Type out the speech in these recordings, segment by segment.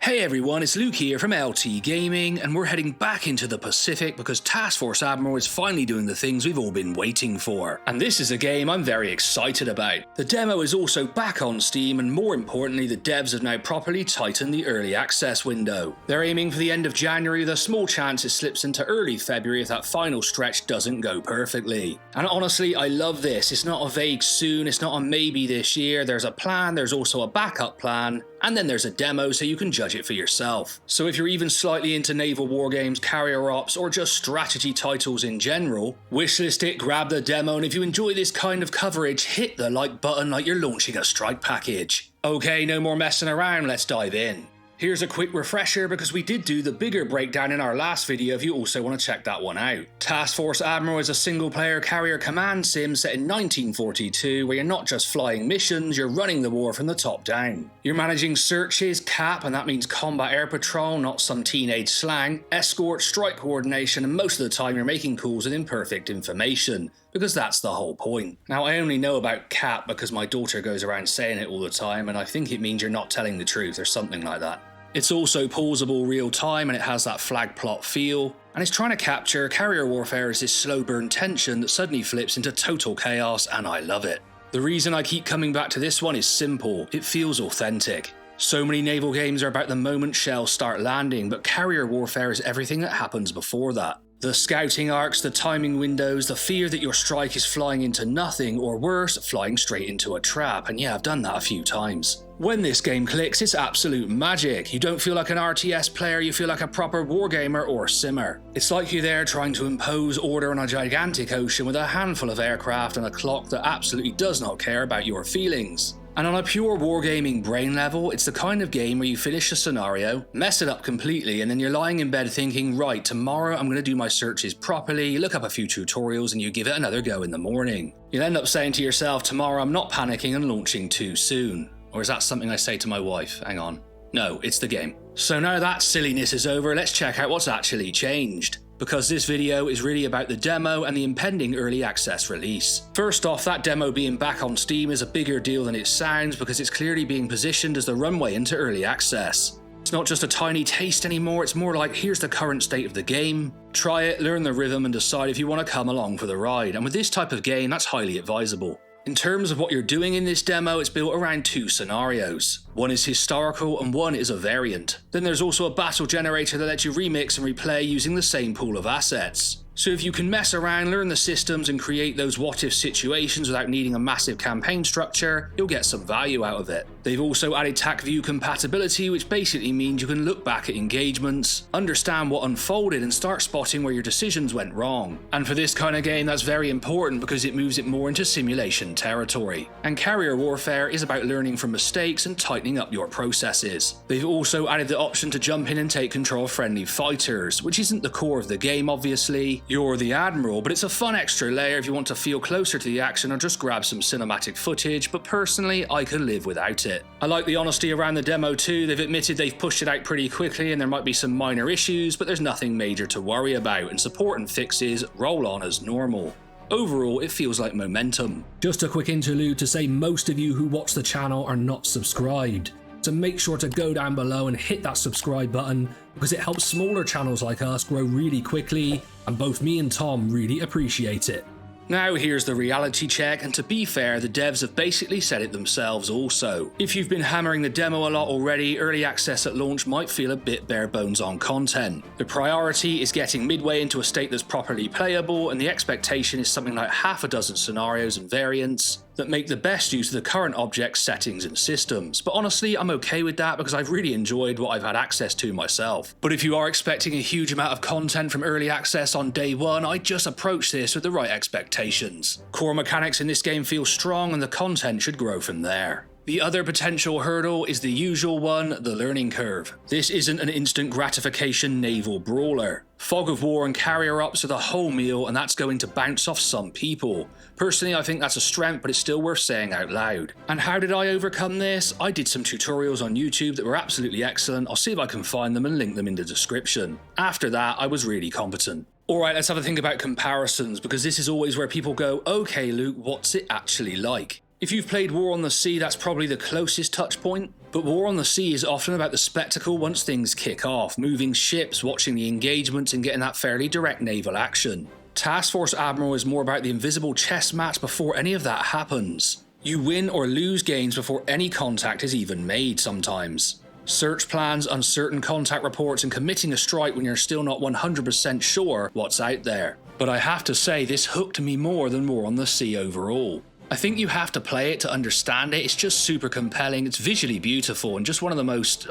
Hey everyone, it's Luke here from LT Gaming, and we're heading back into the Pacific because Force Admiral is finally doing the things we've all been waiting for. And this is a game I'm very excited about. The demo is also back on Steam, and more importantly, the devs have now properly tightened the early access window. They're aiming for the end of January with a small chance it slips into early February if that final stretch doesn't go perfectly. And honestly, I love this. It's not a vague soon, it's not a maybe this year. There's a plan, there's also a backup plan, and then there's a demo so you can judge it for yourself. So if you're even slightly into naval wargames, carrier ops, or just strategy titles in general, wishlist it, grab the demo, and if you enjoy this kind of coverage, hit the like button like you're launching a strike package. Okay, no more messing around, let's dive in. Here's a quick refresher because we did do the bigger breakdown in our last video if you also want to check that one out. Force Admiral is a single-player carrier command sim set in 1942 where you're not just flying missions, you're running the war from the top down. You're managing searches, CAP, and that means combat air patrol, not some teenage slang, escort, strike coordination, and most of the time you're making calls with imperfect information, because that's the whole point. Now, I only know about CAP because my daughter goes around saying it all the time, and I think it means you're not telling the truth or something like that. It's also pausable real time, and it has that flag plot feel, and it's trying to capture carrier warfare as this slow burn tension that suddenly flips into total chaos, and I love it. The reason I keep coming back to this one is simple: it feels authentic. So many naval games are about the moment shells start landing, but carrier warfare is everything that happens before that. The scouting arcs, the timing windows, the fear that your strike is flying into nothing, or worse, flying straight into a trap, and yeah, I've done that a few times. When this game clicks, it's absolute magic. You don't feel like an RTS player, you feel like a proper wargamer or simmer. It's like you're there trying to impose order on a gigantic ocean with a handful of aircraft and a clock that absolutely does not care about your feelings. And on a pure wargaming brain level, it's the kind of game where you finish a scenario, mess it up completely, and then you're lying in bed thinking, right, tomorrow I'm going to do my searches properly, you look up a few tutorials and you give it another go in the morning. You'll end up saying to yourself, tomorrow I'm not panicking and launching too soon. Or is that something I say to my wife? Hang on. No, it's the game. So now that silliness is over, let's check out what's actually changed, because this video is really about the demo and the impending early access release. First off, that demo being back on Steam is a bigger deal than it sounds because it's clearly being positioned as the runway into early access. It's not just a tiny taste anymore, it's more like here's the current state of the game, try it, learn the rhythm and decide if you want to come along for the ride, and with this type of game that's highly advisable. In terms of what you're doing in this demo, it's built around two scenarios. One is historical and one is a variant. Then there's also a battle generator that lets you remix and replay using the same pool of assets. So if you can mess around, learn the systems and create those what-if situations without needing a massive campaign structure, you'll get some value out of it. They've also added TAC view compatibility, which basically means you can look back at engagements, understand what unfolded and start spotting where your decisions went wrong. And for this kind of game, that's very important because it moves it more into simulation territory. And carrier warfare is about learning from mistakes and tightening up your processes. They've also added the option to jump in and take control of friendly fighters, which isn't the core of the game obviously. You're the Admiral, but it's a fun extra layer if you want to feel closer to the action or just grab some cinematic footage, but personally, I could live without it. I like the honesty around the demo too. They've admitted they've pushed it out pretty quickly and there might be some minor issues, but there's nothing major to worry about, and support and fixes roll on as normal. Overall, it feels like momentum. Just a quick interlude to say most of you who watch the channel are not subscribed. So make sure to go down below and hit that subscribe button because it helps smaller channels like us grow really quickly, and both me and Tom really appreciate it. Now here's the reality check, and to be fair, the devs have basically said it themselves also. If you've been hammering the demo a lot already, early access at launch might feel a bit bare bones on content. The priority is getting midway into a state that's properly playable, and the expectation is something like half a dozen scenarios and variants that make the best use of the current objects, settings and systems. But honestly, I'm okay with that because I've really enjoyed what I've had access to myself. But if you are expecting a huge amount of content from early access on day one, I'd just approach this with the right expectations. Core mechanics in this game feel strong and the content should grow from there. The other potential hurdle is the usual one, the learning curve. This isn't an instant gratification naval brawler. Fog of war and carrier ops are the whole meal, and that's going to bounce off some people. Personally, I think that's a strength, but it's still worth saying out loud. And how did I overcome this? I did some tutorials on YouTube that were absolutely excellent. I'll see if I can find them and link them in the description. After that, I was really competent. Alright, let's have a think about comparisons, because this is always where people go, okay Luke, what's it actually like? If you've played War on the Sea, that's probably the closest touch point. But War on the Sea is often about the spectacle once things kick off, moving ships, watching the engagements and getting that fairly direct naval action. Task Force Admiral is more about the invisible chess match before any of that happens. You win or lose games before any contact is even made sometimes. Search plans, uncertain contact reports, and committing a strike when you're still not 100% sure what's out there. But I have to say, this hooked me more than War on the Sea overall. I think you have to play it to understand it. It's just super compelling, it's visually beautiful, and just one of the most,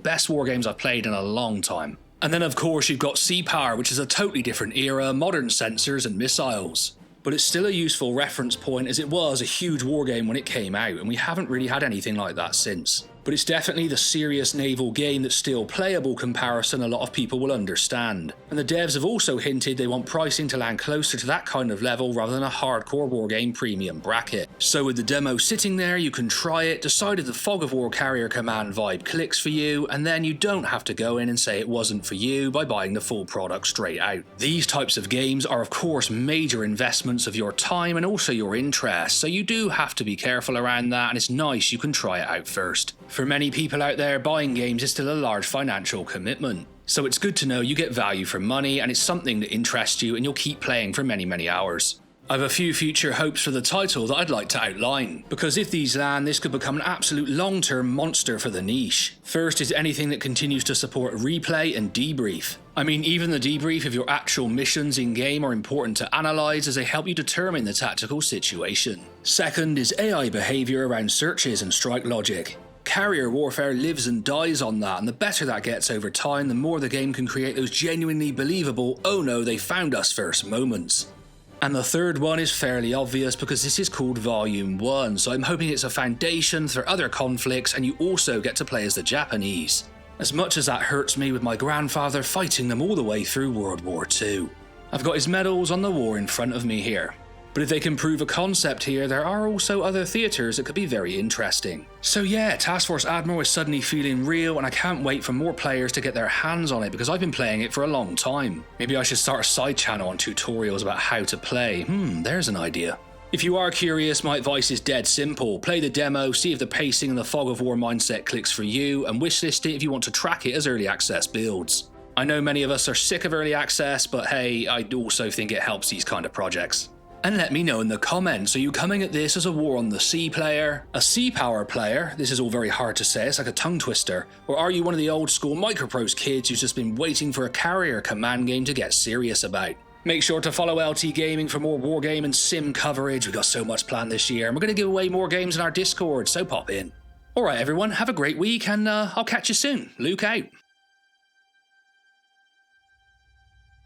best war games I've played in a long time. And then of course you've got Sea Power, which is a totally different era, modern sensors and missiles. But it's still a useful reference point as it was a huge war game when it came out, and we haven't really had anything like that since. But it's definitely the serious naval game that's still playable comparison a lot of people will understand. And the devs have also hinted they want pricing to land closer to that kind of level rather than a hardcore wargame premium bracket. So with the demo sitting there, you can try it, decide if the Fog of War carrier command vibe clicks for you, and then you don't have to go in and say it wasn't for you by buying the full product straight out. These types of games are of course major investments of your time and also your interest, so you do have to be careful around that, and it's nice you can try it out first. For many people out there, buying games is still a large financial commitment. So it's good to know you get value for money and it's something that interests you and you'll keep playing for many hours. I have a few future hopes for the title that I'd like to outline, because if these land, this could become an absolute long-term monster for the niche. First is anything that continues to support replay and debrief. I mean, even the debrief of your actual missions in-game are important to analyse as they help you determine the tactical situation. Second is AI behaviour around searches and strike logic. Carrier warfare lives and dies on that, and the better that gets over time, the more the game can create those genuinely believable, oh no, they found us first moments. And the third one is fairly obvious because this is called Volume 1, so I'm hoping it's a foundation for other conflicts and you also get to play as the Japanese. As much as that hurts me with my grandfather fighting them all the way through World War II. I've got his medals on the war in front of me here. But if they can prove a concept here, there are also other theatres that could be very interesting. So yeah, Task Force Admiral is suddenly feeling real and I can't wait for more players to get their hands on it because I've been playing it for a long time. Maybe I should start a side channel on tutorials about how to play. There's an idea. If you are curious, my advice is dead simple. Play the demo, see if the pacing and the Fog of War mindset clicks for you, and wishlist it if you want to track it as early access builds. I know many of us are sick of early access, but hey, I also think it helps these kind of projects. And let me know in the comments, are you coming at this as a War on the Sea player, a Sea Power player, this is all very hard to say, it's like a tongue twister, or are you one of the old school Microprose kids who's just been waiting for a carrier command game to get serious about? Make sure to follow LT Gaming for more wargame and sim coverage, we've got so much planned this year, and we're going to give away more games in our Discord, so pop in. Alright everyone, have a great week and I'll catch you soon. Luke out.